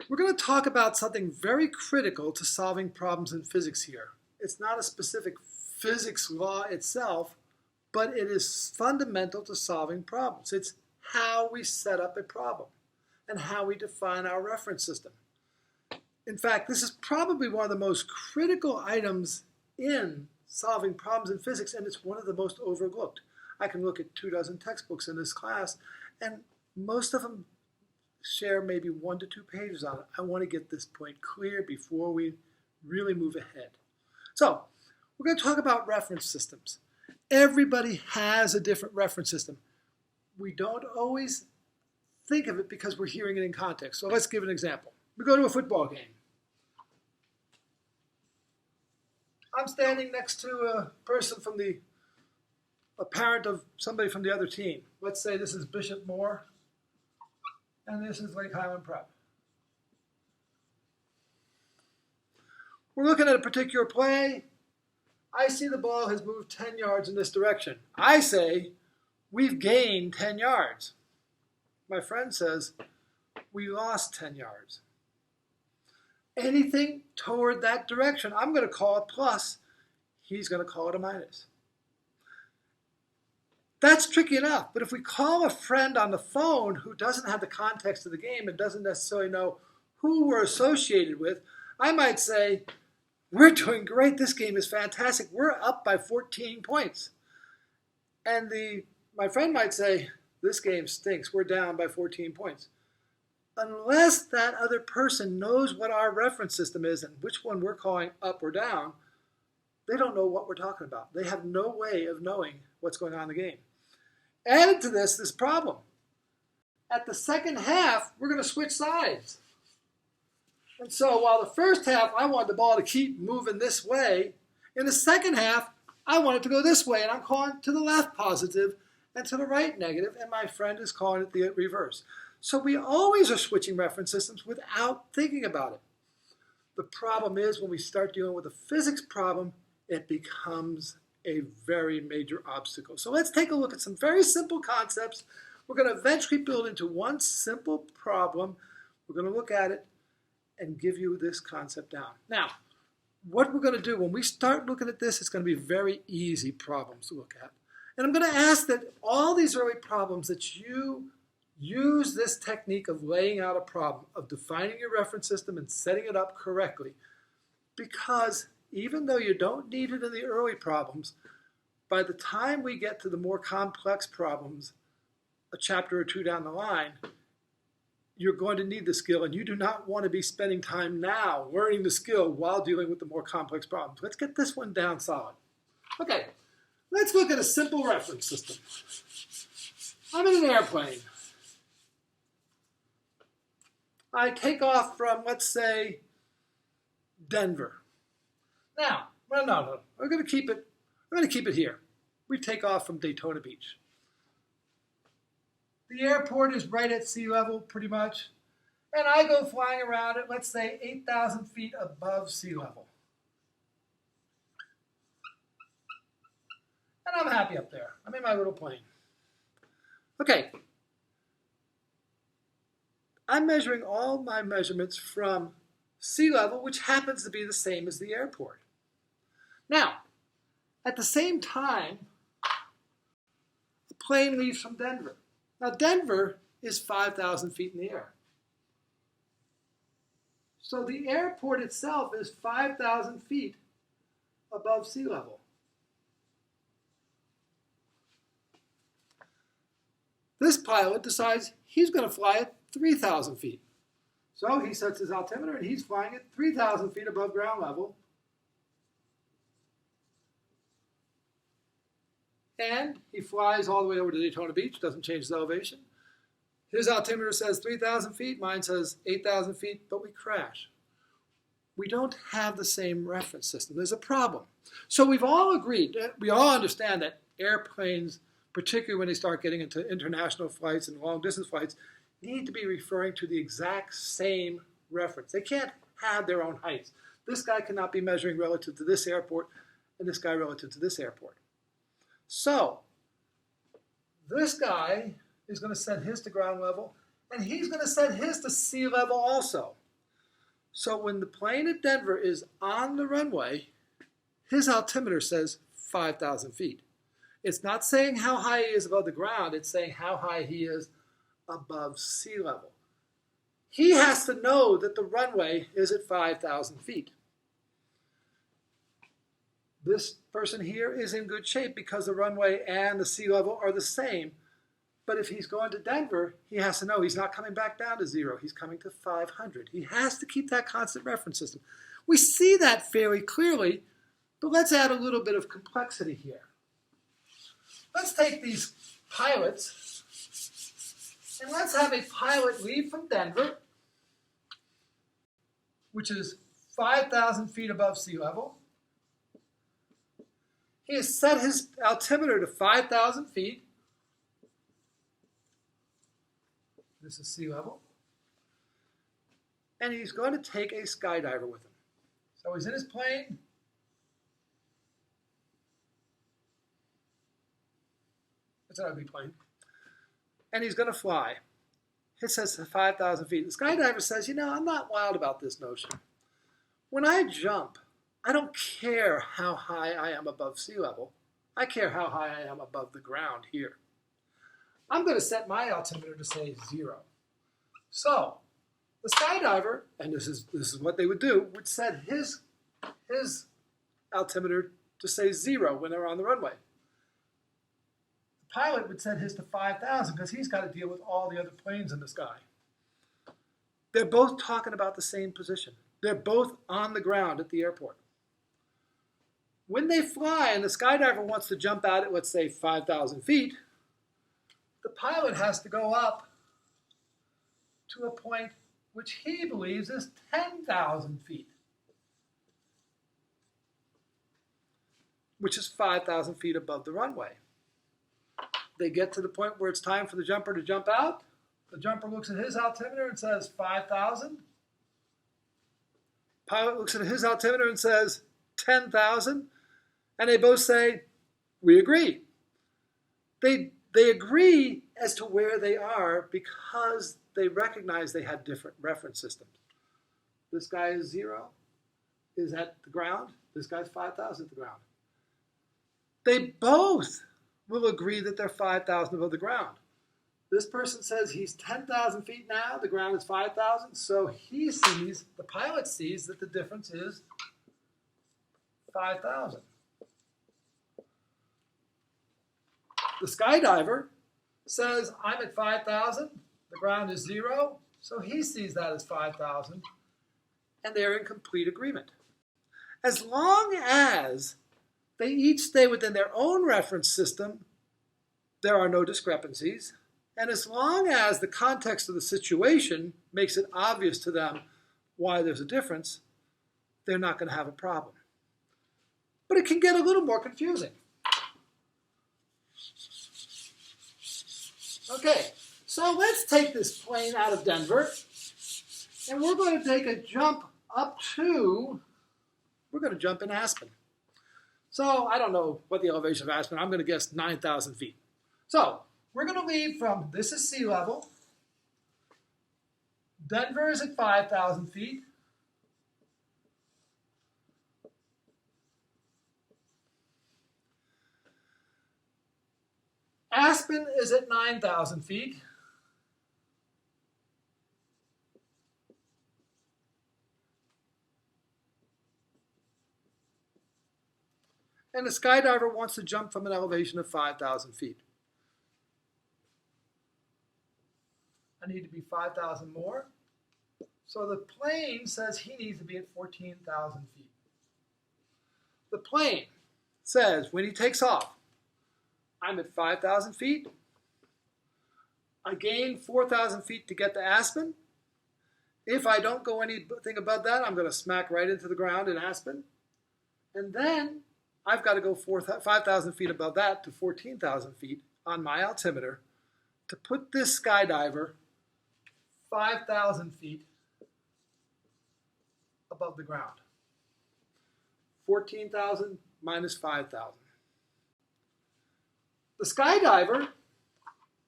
We're going to talk about something very critical to solving problems in physics here. It's not a specific physics law itself, but it is fundamental to solving problems. It's how we set up a problem and how we define our reference system. In fact, this is probably one of the most critical items in solving problems in physics, and it's one of the most overlooked. I can look at 24 textbooks in this class, and most of them share maybe 1 to 2 pages on it. I want to get this point clear before we really move ahead. So, we're going to talk about reference systems. Everybody has a different reference system. We don't always think of it because we're hearing it in context. So let's give an example. We go to a football game. I'm standing next to a person from a parent of somebody from the other team. Let's say this is Bishop Moore, and this is Lake Highland Prep. We're looking at a particular play. I see the ball has moved 10 yards in this direction. I say, we've gained 10 yards. My friend says, we lost 10 yards. Anything toward that direction, I'm going to call it plus. He's going to call it a minus. That's tricky enough, but if we call a friend on the phone who doesn't have the context of the game and doesn't necessarily know who we're associated with, I might say, we're doing great, this game is fantastic, we're up by 14 points. And my friend might say, this game stinks, we're down by 14 points. Unless that other person knows what our reference system is and which one we're calling up or down, they don't know what we're talking about. They have no way of knowing what's going on in the game. Added to this problem. At the second half, we're going to switch sides. And so while the first half, I want the ball to keep moving this way, in the second half, I want it to go this way, and I'm calling to the left positive and to the right negative, and my friend is calling it the reverse. So we always are switching reference systems without thinking about it. The problem is when we start dealing with a physics problem, it becomes a very major obstacle. So let's take a look at some very simple concepts. We're going to eventually build into one simple problem. We're going to look at it and give you this concept down. Now, what we're going to do when we start looking at this, it's going to be very easy problems to look at. And I'm going to ask that all these early problems that you use this technique of laying out a problem, of defining your reference system and setting it up correctly. Because even though you don't need it in the early problems, by the time we get to the more complex problems, a chapter or 2 down the line, you're going to need the skill, and you do not want to be spending time now learning the skill while dealing with the more complex problems. Let's get this one down solid. Okay, let's look at a simple reference system. I'm in an airplane. I take off from, let's say, Denver. Now, no. We're going to keep it here. We take off from Daytona Beach. The airport is right at sea level, pretty much. And I go flying around at, let's say, 8,000 feet above sea level. And I'm happy up there. I'm in my little plane. Okay. I'm measuring all my measurements from sea level, which happens to be the same as the airport. Now, at the same time, the plane leaves from Denver. Now, Denver is 5,000 feet in the air. So the airport itself is 5,000 feet above sea level. This pilot decides he's going to fly at 3,000 feet. So he sets his altimeter and he's flying at 3,000 feet above ground level. And he flies all the way over to Daytona Beach, doesn't change the elevation. His altimeter says 3,000 feet, mine says 8,000 feet, but we crash. We don't have the same reference system. There's a problem. So we've all agreed, we all understand that airplanes, particularly when they start getting into international flights and long distance flights, need to be referring to the exact same reference. They can't have their own heights. This guy cannot be measuring relative to this airport and this guy relative to this airport. So this guy is going to set his to ground level and he's going to set his to sea level also. So when the plane at Denver is on the runway, his altimeter says 5,000 feet. It's not saying how high he is above the ground. It's saying how high he is above sea level. He has to know that the runway is at 5,000 feet. This person here is in good shape because the runway and the sea level are the same. But if he's going to Denver, he has to know he's not coming back down to 0. He's coming to 500. He has to keep that constant reference system. We see that fairly clearly, but let's add a little bit of complexity here. Let's take these pilots, and let's have a pilot leave from Denver, which is 5,000 feet above sea level. He has set his altimeter to 5,000 feet. This is sea level. And he's going to take a skydiver with him. So he's in his plane. It's an ugly plane. And he's going to fly. It says 5,000 feet. The skydiver says, you know, I'm not wild about this notion. When I jump, I don't care how high I am above sea level. I care how high I am above the ground here. I'm going to set my altimeter to say 0. So the skydiver, and this is what they would do, would set his altimeter to say 0 when they're on the runway. The pilot would set his to 5,000 because he's got to deal with all the other planes in the sky. They're both talking about the same position. They're both on the ground at the airport. When they fly and the skydiver wants to jump out at, let's say, 5,000 feet, the pilot has to go up to a point which he believes is 10,000 feet, which is 5,000 feet above the runway. They get to the point where it's time for the jumper to jump out. The jumper looks at his altimeter and says 5,000. Pilot looks at his altimeter and says 10,000. And they both say, we agree. They agree as to where they are because they recognize they have different reference systems. This guy is 0, is at the ground. This guy's 5,000 at the ground. They both will agree that they're 5,000 above the ground. This person says he's 10,000 feet now, the ground is 5,000, so he sees, the pilot sees that the difference is 5,000. The skydiver says, I'm at 5,000, the ground is 0, so he sees that as 5,000, and they're in complete agreement. As long as they each stay within their own reference system, there are no discrepancies, and as long as the context of the situation makes it obvious to them why there's a difference, they're not going to have a problem. But it can get a little more confusing. Okay, so let's take this plane out of Denver, and we're going to take a jump up to, we're going to jump in Aspen. So I don't know what the elevation of Aspen, I'm going to guess 9,000 feet. So we're going to leave from, this is sea level. Denver is at 5,000 feet. Aspen is at 9,000 feet. And the skydiver wants to jump from an elevation of 5,000 feet. I need to be 5,000 more. So the plane says he needs to be at 14,000 feet. The plane says when he takes off, I'm at 5,000 feet. I gain 4,000 feet to get to Aspen. If I don't go anything above that, I'm going to smack right into the ground in Aspen. And then I've got to go 5,000 feet above that to 14,000 feet on my altimeter to put this skydiver 5,000 feet above the ground. 14,000 minus 5,000. The skydiver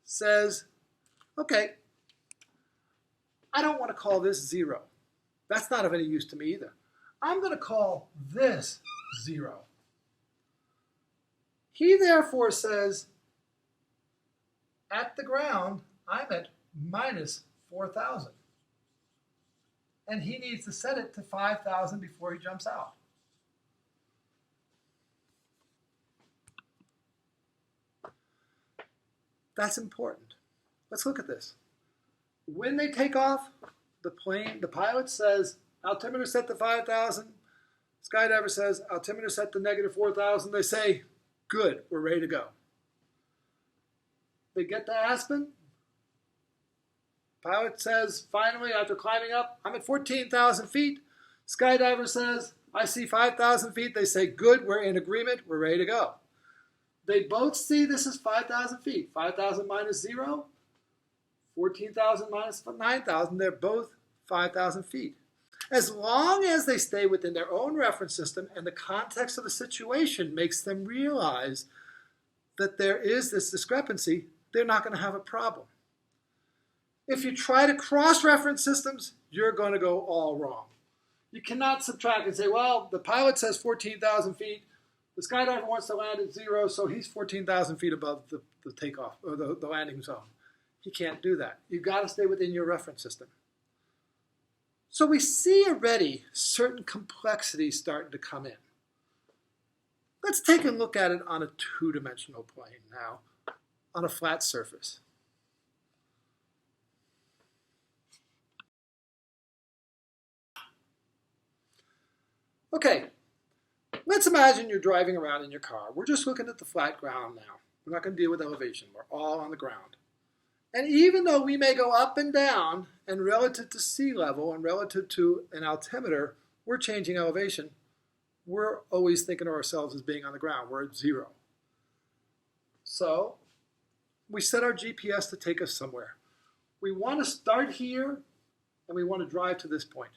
says, okay, I don't want to call this 0. That's not of any use to me either. I'm going to call this 0. He therefore says, at the ground, I'm at minus 4,000. And he needs to set it to 5,000 before he jumps out. That's important. Let's look at this. When they take off, the pilot says, altimeter set to 5,000. Skydiver says, altimeter set to negative 4,000. They say, good, we're ready to go. They get to Aspen. Pilot says, finally, after climbing up, I'm at 14,000 feet. Skydiver says, I see 5,000 feet. They say, good, we're in agreement, we're ready to go. They both see this is 5,000 feet. 5,000 minus 0, 14,000 minus 9,000. They're both 5,000 feet. As long as they stay within their own reference system and the context of the situation makes them realize that there is this discrepancy, they're not going to have a problem. If you try to cross-reference systems, you're going to go all wrong. You cannot subtract and say, well, the pilot says 14,000 feet. The skydiver wants to land at 0, so he's 14,000 feet above the takeoff or the landing zone. He can't do that. You've got to stay within your reference system. So we see already certain complexities starting to come in. Let's take a look at it on a two-dimensional plane now, on a flat surface. Okay, let's imagine you're driving around in your car. We're just looking at the flat ground now. We're not going to deal with elevation. We're all on the ground. And even though we may go up and down, and relative to sea level and relative to an altimeter, we're changing elevation, we're always thinking of ourselves as being on the ground. We're at 0. So we set our GPS to take us somewhere. We want to start here, and we want to drive to this point.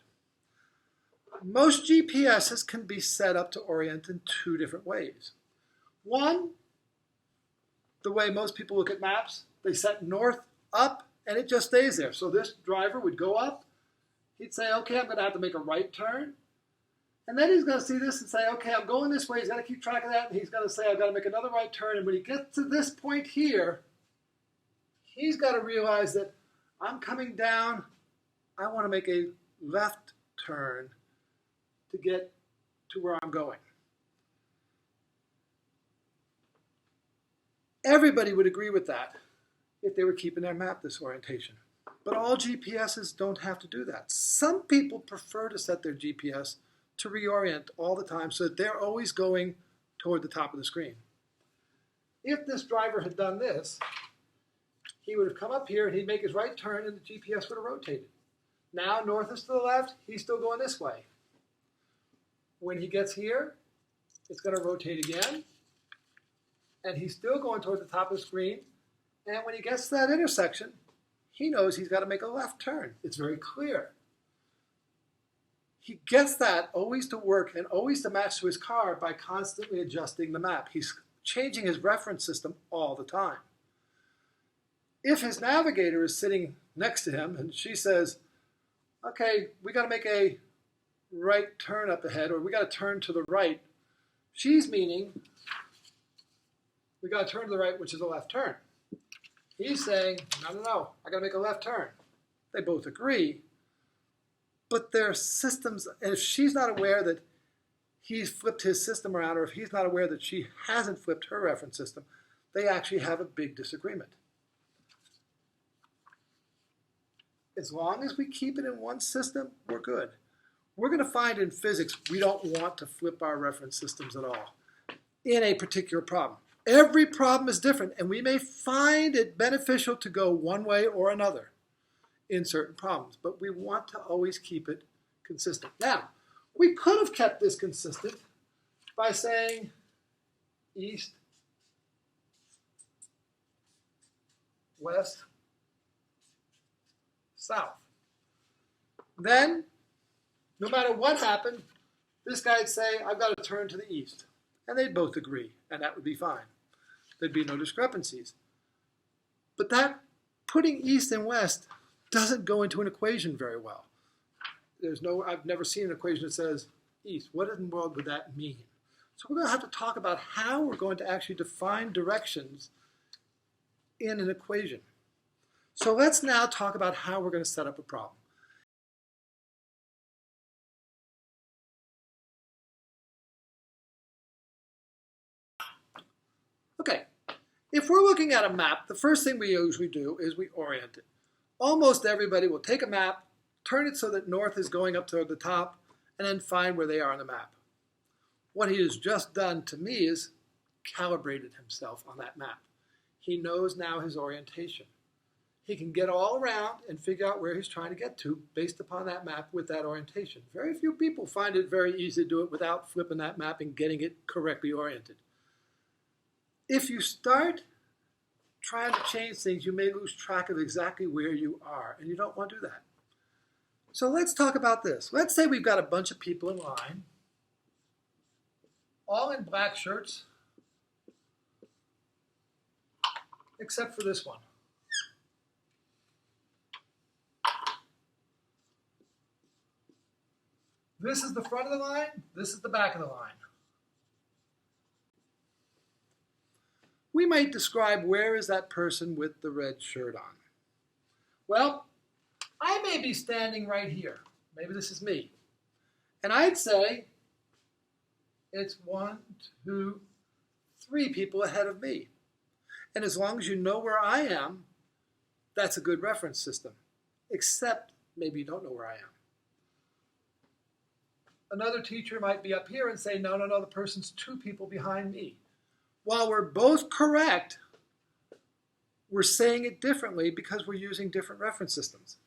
Most GPSs can be set up to orient in two different ways. One, the way most people look at maps, they set north, up, and it just stays there. So this driver would go up. He'd say, okay, I'm going to have to make a right turn. And then he's going to see this and say, okay, I'm going this way. He's got to keep track of that. And he's going to say, I've got to make another right turn. And when he gets to this point here, he's got to realize that I'm coming down. I want to make a left turn to get to where I'm going. Everybody would agree with that if they were keeping their map this orientation. But all GPSs don't have to do that. Some people prefer to set their GPS to reorient all the time so that they're always going toward the top of the screen. If this driver had done this, he would have come up here and he'd make his right turn and the GPS would have rotated. Now north is to the left, he's still going this way. When he gets here, it's going to rotate again. And he's still going toward the top of the screen. And when he gets to that intersection, he knows he's got to make a left turn. It's very clear. He gets that always to work and always to match to his car by constantly adjusting the map. He's changing his reference system all the time. If his navigator is sitting next to him and she says, okay, we got to make a right turn up ahead, or we got to turn to the right, she's meaning we got to turn to the right, which is a left turn. He's saying, no, I got to make a left turn. They both agree, but their systems, and if she's not aware that he's flipped his system around, or if he's not aware that she hasn't flipped her reference system, they actually have a big disagreement. As long as we keep it in one system, we're good. We're going to find in physics we don't want to flip our reference systems at all in a particular problem. Every problem is different, and we may find it beneficial to go one way or another in certain problems, but we want to always keep it consistent. Now, we could have kept this consistent by saying east, west, south. Then, no matter what happened, this guy'd say, I've got to turn to the east. And they'd both agree, and that would be fine. There'd be no discrepancies. But that putting east and west doesn't go into an equation very well. I've never seen an equation that says east. What in the world would that mean? So we're going to have to talk about how we're going to actually define directions in an equation. So let's now talk about how we're going to set up a problem. Okay, if we're looking at a map, the first thing we usually do is we orient it. Almost everybody will take a map, turn it so that north is going up toward the top, and then find where they are on the map. What he has just done to me is calibrated himself on that map. He knows now his orientation. He can get all around and figure out where he's trying to get to based upon that map with that orientation. Very few people find it very easy to do it without flipping that map and getting it correctly oriented. If you start trying to change things, you may lose track of exactly where you are, and you don't want to do that. So let's talk about this. Let's say we've got a bunch of people in line, all in black shirts, except for this one. This is the front of the line, this is the back of the line. We might describe where is that person with the red shirt on. Well, I may be standing right here. Maybe this is me. And I'd say it's 1, 2, 3 people ahead of me. And as long as you know where I am, that's a good reference system. Except maybe you don't know where I am. Another teacher might be up here and say, no, the person's 2 people behind me. While we're both correct, we're saying it differently because we're using different reference systems.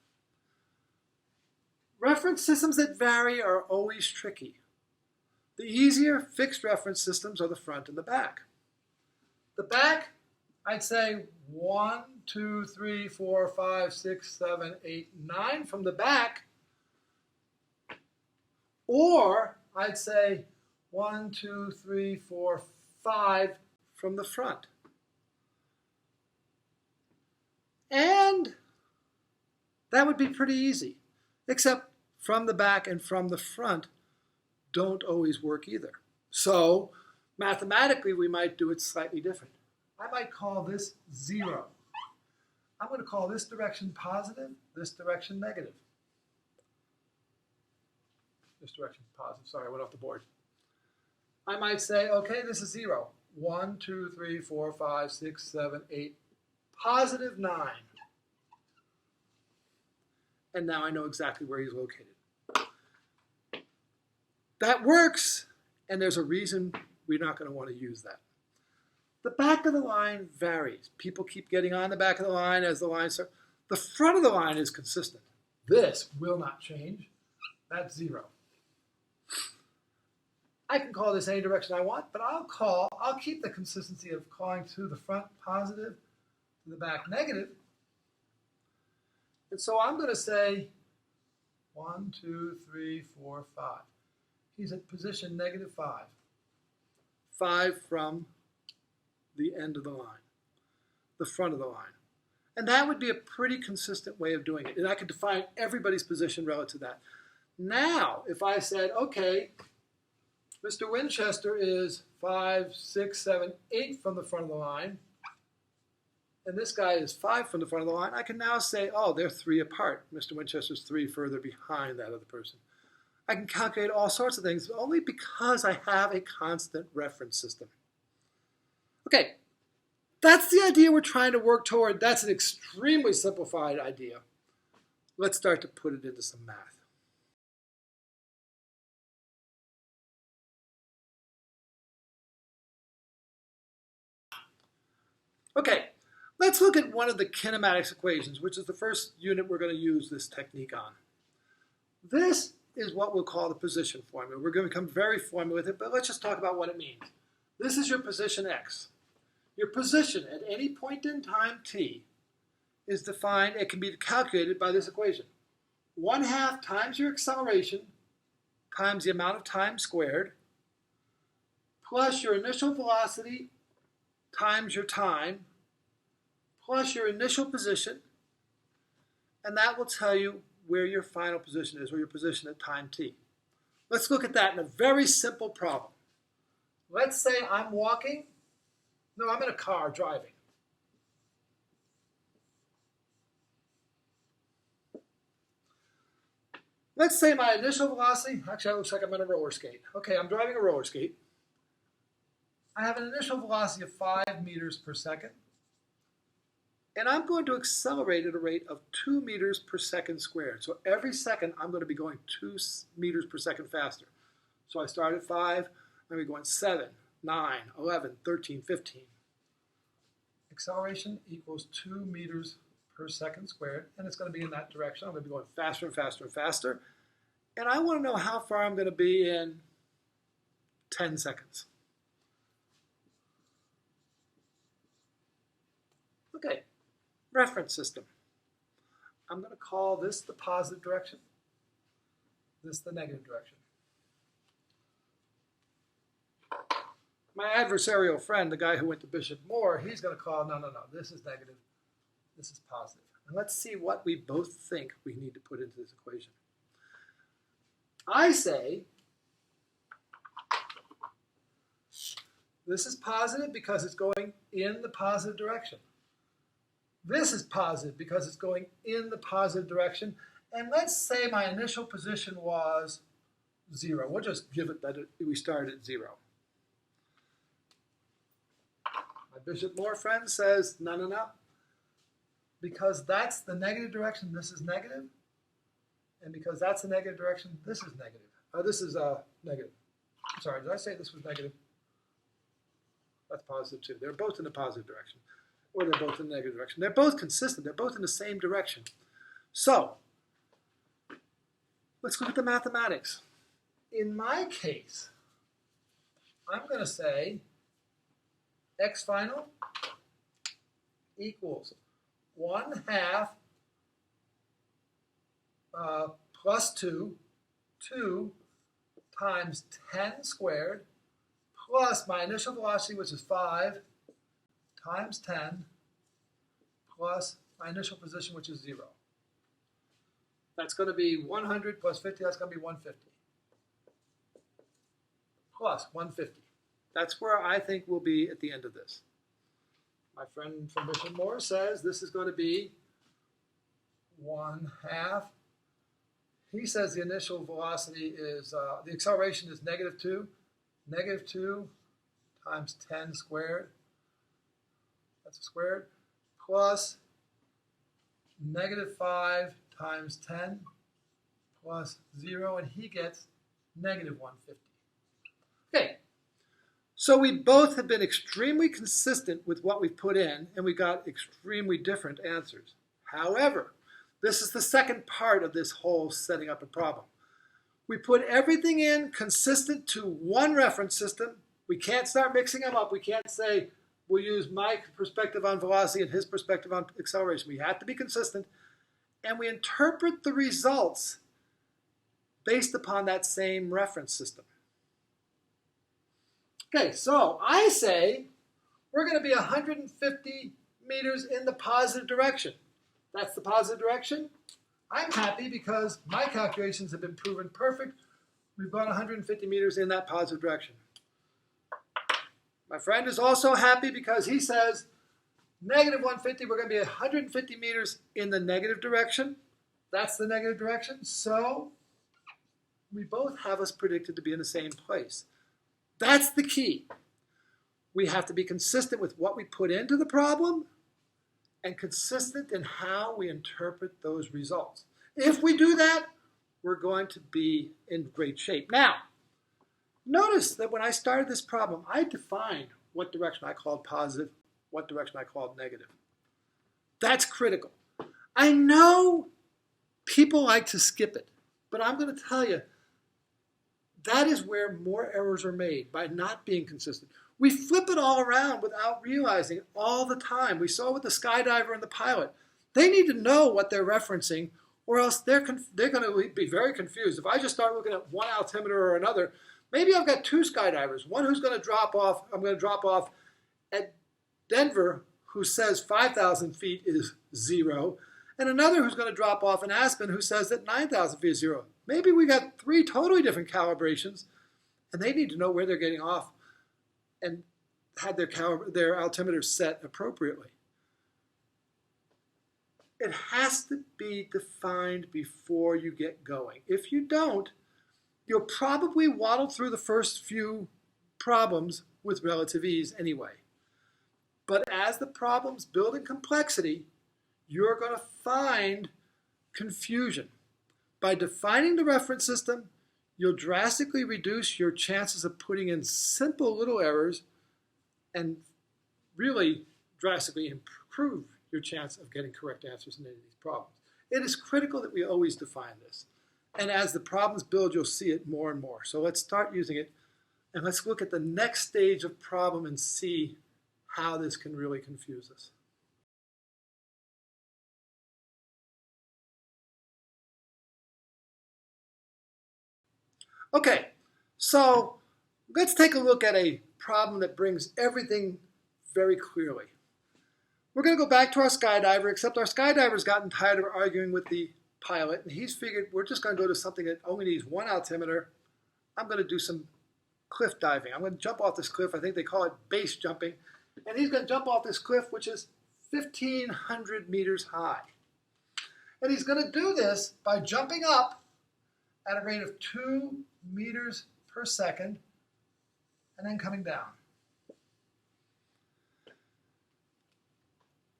Reference systems that vary are always tricky. The easier fixed reference systems are the front and the back. The back, I'd say 1, 2, 3, 4, 5, 6, 7, 8, 9 from the back. Or I'd say 1, 2, 3, 4, 5 from the front. And that would be pretty easy, except from the back and from the front don't always work either. So mathematically, we might do it slightly different. I might call this 0. I'm going to call this direction positive, this direction negative. This direction positive. Sorry, I went off the board. I might say, okay, this is 0. 1, 2, 3, 4, 5, 6, 7, 8, positive 9. And now I know exactly where he's located. That works, and there's a reason we're not going to want to use that. The back of the line varies. People keep getting on the back of the line as the line starts. The front of the line is consistent. This will not change. That's 0. I can call this any direction I want, but I'll keep the consistency of calling to the front positive, to the back negative. And so I'm going to say 1, 2, 3, 4, 5. He's at position negative 5. 5 from the end of the line, the front of the line. And that would be a pretty consistent way of doing it. And I could define everybody's position relative to that. Now, if I said, okay, Mr. Winchester is 5, 6, 7, 8 from the front of the line, and this guy is 5 from the front of the line, I can now say, oh, they're 3 apart. Mr. Winchester's 3 further behind that other person. I can calculate all sorts of things only because I have a constant reference system. Okay, that's the idea we're trying to work toward. That's an extremely simplified idea. Let's start to put it into some math. Okay, let's look at one of the kinematics equations, which is the first unit we're going to use this technique on. This is what we'll call the position formula. We're going to become very formal with it, but let's just talk about what it means. This is your position x. Your position at any point in time t is defined, it can be calculated by this equation. 1/2 times your acceleration times the amount of time squared plus your initial velocity times your time plus your initial position, and that will tell you where your final position is, or your position at time t. Let's look at that in a very simple problem. Let's say I'm walking. No, I'm in a car driving. Let's say my initial velocity, actually it looks like I'm on a roller skate. Okay, I'm driving a roller skate. I have an initial velocity of 5 meters per second. And I'm going to accelerate at a rate of 2 meters per second squared. So every second, I'm going to be going 2 meters per second faster. So I start at 5, I'm going to be going 7, 9, 11, 13, 15. Acceleration equals 2 meters per second squared, and it's going to be in that direction. I'm going to be going faster and faster and faster. And I want to know how far I'm going to be in 10 seconds. Okay, reference system. I'm going to call this the positive direction, this the negative direction. My adversarial friend, the guy who went to Bishop Moore, he's going to call, no, this is negative, this is positive. And let's see what we both think we need to put into this equation. I say this is positive because it's going in the positive direction. This is positive because it's going in the positive direction. And let's say my initial position was 0. We'll just give it that we started at 0. My Bishop Moore friend says, no. Because that's the negative direction, this is negative. And because that's the negative direction, this is negative. This is negative. I'm sorry, did I say this was negative? That's positive too. They're both in the positive direction. Or they're both in the negative direction. They're both consistent. They're both in the same direction. So, let's look at the mathematics. In my case, I'm going to say x final equals 1/2 plus 2 times 10 squared plus my initial velocity, which is 5, times 10 plus my initial position, which is 0. That's going to be 100 plus 50. That's going to be 150. Plus 150. That's where I think we'll be at the end of this. My friend from Bishop Moore says this is going to be 1/2. He says the initial velocity is, the acceleration is -2. -2 times 10 squared. That's a squared. Plus -5 times 10 plus 0. And he gets -150. Okay. So we both have been extremely consistent with what we've put in, and we got extremely different answers. However, this is the second part of this whole setting up a problem. We put everything in consistent to one reference system. We can't start mixing them up. We can't say we'll use my perspective on velocity and his perspective on acceleration. We have to be consistent, and we interpret the results based upon that same reference system. Okay, so I say we're going to be 150 meters in the positive direction. That's the positive direction. I'm happy because my calculations have been proven perfect. We've got 150 meters in that positive direction. My friend is also happy because he says -150, we're going to be 150 meters in the negative direction. That's the negative direction. So we both have us predicted to be in the same place. That's the key. We have to be consistent with what we put into the problem and consistent in how we interpret those results. If we do that, we're going to be in great shape. Now, notice that when I started this problem, I defined what direction I called positive, what direction I called negative. That's critical. I know people like to skip it, but I'm going to tell you, that is where more errors are made, by not being consistent. We flip it all around without realizing it all the time. We saw with the skydiver and the pilot. They need to know what they're referencing, or else they're going to be very confused. If I just start looking at one altimeter or another, maybe I've got two skydivers. One who's going to drop off, I'm going to drop off at Denver, who says 5,000 feet is 0, and another who's going to drop off in Aspen who says that 9,000 feet is zero. Maybe we got three totally different calibrations, and they need to know where they're getting off and had their altimeter set appropriately. It has to be defined before you get going. If you don't, you'll probably waddle through the first few problems with relative ease anyway. But as the problems build in complexity, you're going to find confusion. By defining the reference system, you'll drastically reduce your chances of putting in simple little errors and really drastically improve your chance of getting correct answers in any of these problems. It is critical that we always define this. And as the problems build, you'll see it more and more. So let's start using it, and let's look at the next stage of problem and see how this can really confuse us. Okay, so let's take a look at a problem that brings everything very clearly. We're going to go back to our skydiver, except our skydiver's gotten tired of arguing with the pilot, and he's figured we're just going to go to something that only needs one altimeter. I'm going to do some cliff diving. I'm going to jump off this cliff. I think they call it base jumping. And he's going to jump off this cliff, which is 1,500 meters high. And he's going to do this by jumping up at a rate of 2 meters per second and then coming down.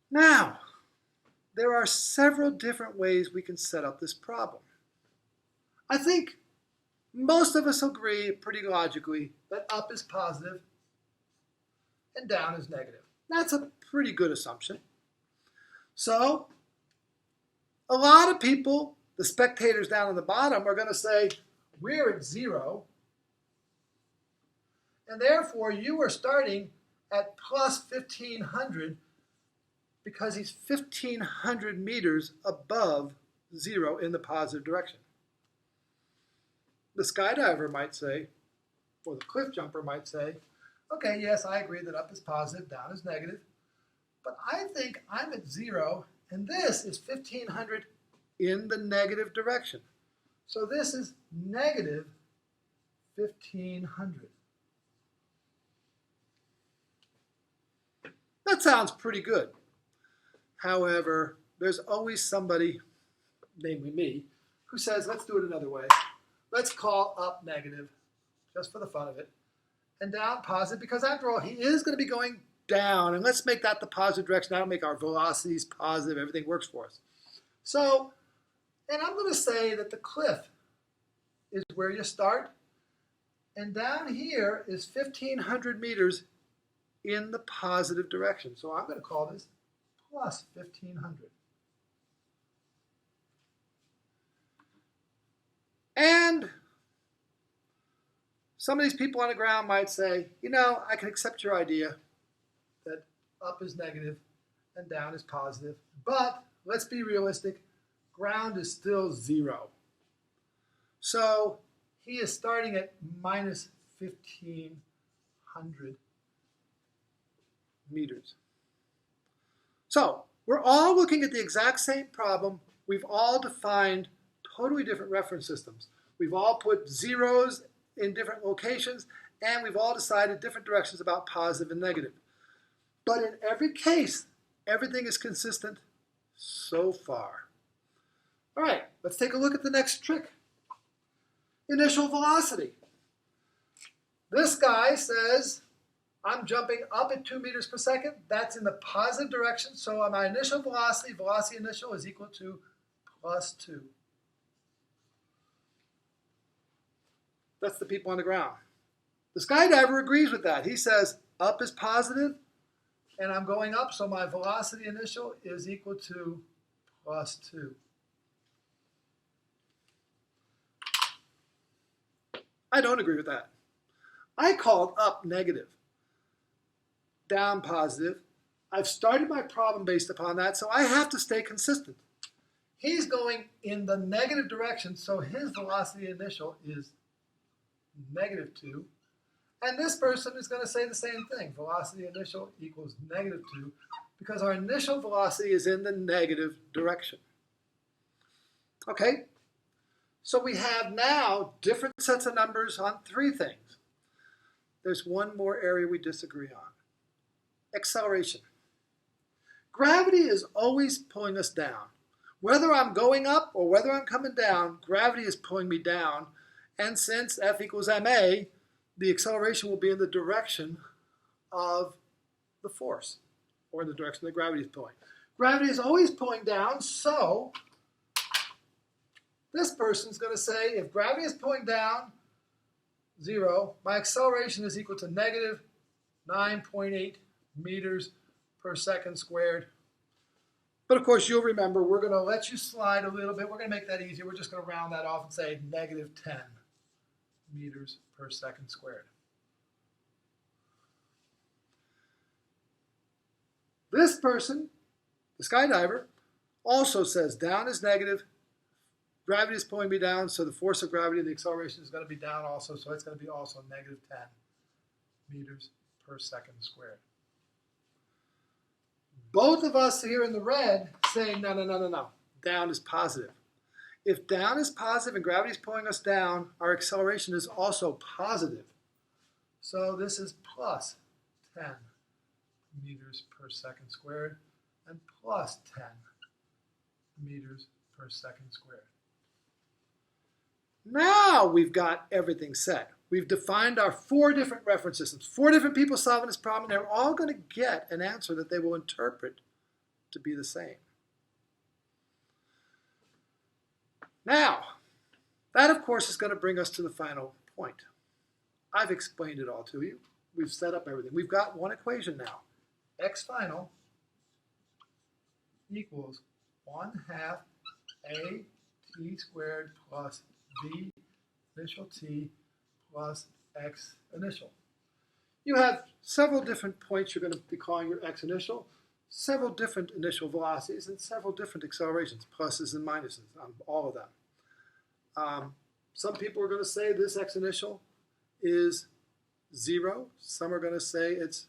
Now, there are several different ways we can set up this problem. I think most of us agree pretty logically that up is positive and down is negative. That's a pretty good assumption. So, a lot of people, the spectators down on the bottom, are going to say, we're at 0, and therefore you are starting at plus 1,500 because he's 1,500 meters above 0 in the positive direction. The skydiver might say, or the cliff jumper might say, okay, yes, I agree that up is positive, down is negative, but I think I'm at 0, and this is 1,500 in the negative direction. So this is negative 1,500. That sounds pretty good. However, there's always somebody, namely me, who says, let's do it another way. Let's call up negative, just for the fun of it, and down positive, because after all, he is going to be going down, and let's make that the positive direction. That'll make our velocities positive. Everything works for us. So, and I'm going to say that the cliff is where you start, and down here is 1,500 meters in the positive direction. So I'm going to call this plus 1,500. And some of these people on the ground might say, you know, I can accept your idea that up is negative and down is positive, but let's be realistic, ground is still 0. So he is starting at minus 1,500 meters. So we're all looking at the exact same problem. We've all defined totally different reference systems. We've all put zeros in different locations, and we've all decided different directions about positive and negative. But in every case, everything is consistent so far. All right, let's take a look at the next trick. Initial velocity. This guy says, I'm jumping up at 2 meters per second. That's in the positive direction. So my initial velocity, velocity initial, is equal to plus 2. That's the people on the ground. The skydiver agrees with that. He says up is positive, and I'm going up, so my velocity initial is equal to plus 2. I don't agree with that. I called up negative, down positive. I've started my problem based upon that, so I have to stay consistent. He's going in the negative direction, so his velocity initial is negative 2. And this person is going to say the same thing. Velocity initial equals negative 2, because our initial velocity is in the negative direction. Okay, so we have now different sets of numbers on three things. There's one more area we disagree on. Acceleration. Gravity is always pulling us down. Whether I'm going up or whether I'm coming down, gravity is pulling me down. And since F equals ma, the acceleration will be in the direction of the force, or in the direction that gravity is pulling. Gravity is always pulling down, so this person's going to say, if gravity is pulling down 0, my acceleration is equal to negative 9.8 meters per second squared. But of course, you'll remember, we're going to let you slide a little bit. We're going to make that easier. We're just going to round that off and say negative 10 meters per second squared. This person, the skydiver, also says down is negative. Gravity is pulling me down, so the force of gravity and the acceleration is going to be down also, so it's going to be also negative 10 meters per second squared. Both of us here in the red say, no, no, no, no, no. Down is positive. If down is positive and gravity is pulling us down, our acceleration is also positive. So this is plus 10 meters per second squared and plus 10 meters per second squared. Now we've got everything set. We've defined our 4 different reference systems. 4 different people solving this problem, and they're all going to get an answer that they will interpret to be the same. Now, that of course is going to bring us to the final point. I've explained it all to you. We've set up everything. We've got one equation now. X final equals 1/2 a t squared plus v initial t plus x initial. You have several different points you're going to be calling your x initial, several different initial velocities, and several different accelerations, pluses and minuses on all of them. Some people are going to say this x initial is 0. Some are going to say it's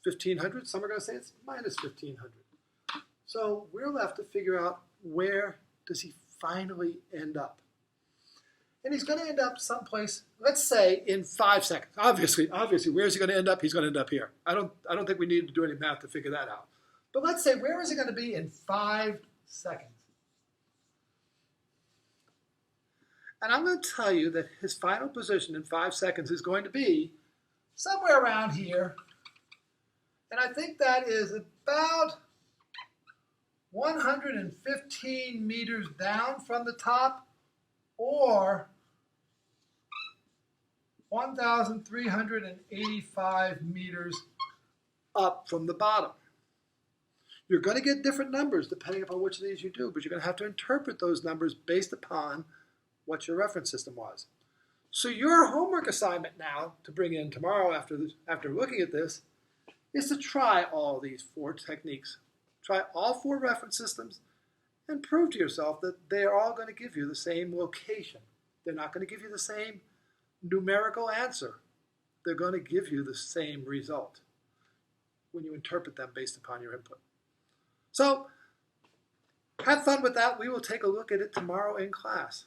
1500. Some are going to say it's minus 1500. So we're left to figure out, where does he finally end up? And he's going to end up someplace, let's say, in 5 seconds. Obviously, where is he going to end up? He's going to end up here. I don't think we need to do any math to figure that out. But let's say, where is he going to be in 5 seconds? And I'm going to tell you that his final position in 5 seconds is going to be somewhere around here. And I think that is about 115 meters down from the top, or 1,385 meters up from the bottom. You're going to get different numbers depending upon which of these you do, but you're going to have to interpret those numbers based upon what your reference system was. So your homework assignment now to bring in tomorrow after looking at this is to try all these 4 techniques. Try all 4 reference systems and prove to yourself that they are all going to give you the same location. They're not going to give you the same numerical answer. They're going to give you the same result when you interpret them based upon your input. So have fun with that. We will take a look at it tomorrow in class.